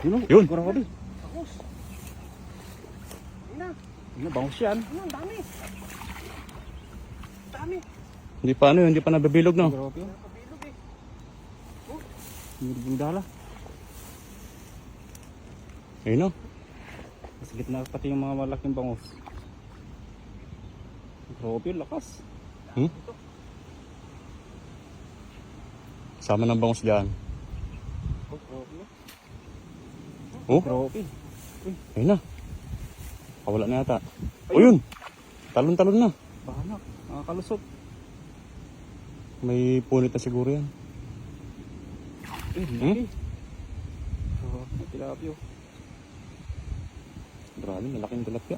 Yun. Kurang kabi. Takos. Ayun na. Ano, bangus yan. Ano, ang dami. Dami. Hindi pa ano yun, hindi pa nababilog no. Grabe yun. Nakabilog eh. Yung dala. Ayun no. Mas gitna pati yung mga malaking bangus. Grabe yun, lakas. Hmm? Sama ng bangus dyan. Oh, grabe. Oh, Grabe. ayun na. Kawala na yata. O yun. Talon-talon na. Bahanak. Nakakalusot. May punit na siguro yan. Laki. Grabe, tilapio. Grabe, malaking tilapia.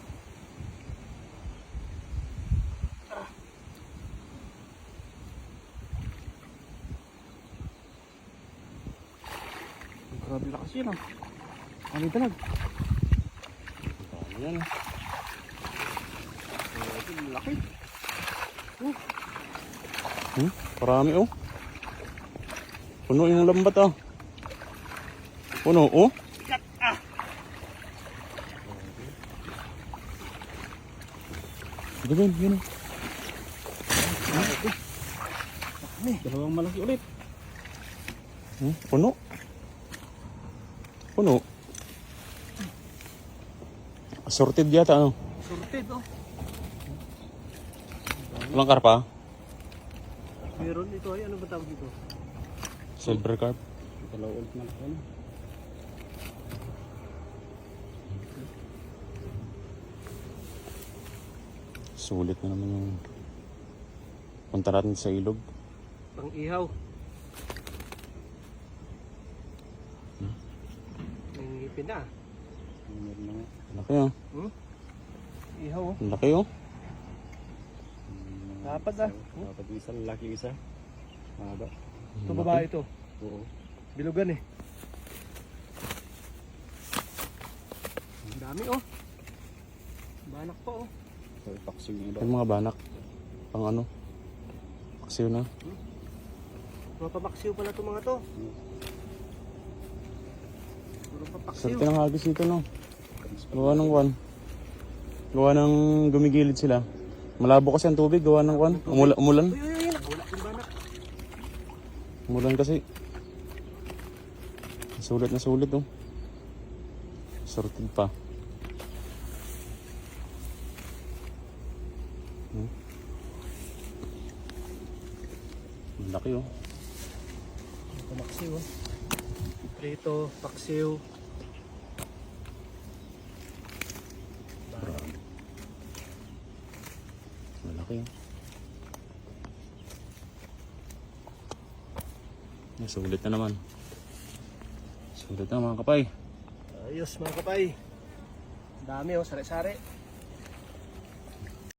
Grabe lakas yun ah. Ano yung talag? Grabe yan. Grabe, laki. Parami oh. Puno yung lambat ah. Puno oh. Gawin, yun. Dalawang malaki ulit. Puno. Puno. Assorted yata ano. Sorted oh. Walang karpa. Meron dito ay ano ba tawag dito? Silver carp. Dalawa ulit na ano. Sulit na naman yung punta natin sa ilog. Pang ihaw. May ngipin na. Meron na nga. Laki ah. Ihaw oh. Laki oh. Dapat ah. Dapat isa, lalaki isa. Mahaba. Ito babae ito. Oo. Bilugan eh. Ang dami oh. Banak pa oh. So, ipaksiw yung iba. Yung mga banak. Pang ano. Paksiw na. Mga papaksiw pala itong mga to. Puro papaksiw. Swerte ng hagis dito no. Gawa ng kwan. Gawa ng gumigilid sila. Malabo kasi ang tubig. Gawa ng kwan. Umulan. Uy, uy, uy. Wala yung banak. Umulan kasi. Sulit na sulit oh. Sorted pa. Laki oh. Papaksiw oh. Prito, paksiw. Malaki oh. Sulit na naman. Sulit na mga kapay. Ayos mga kapay. Dami oh, sari-sari.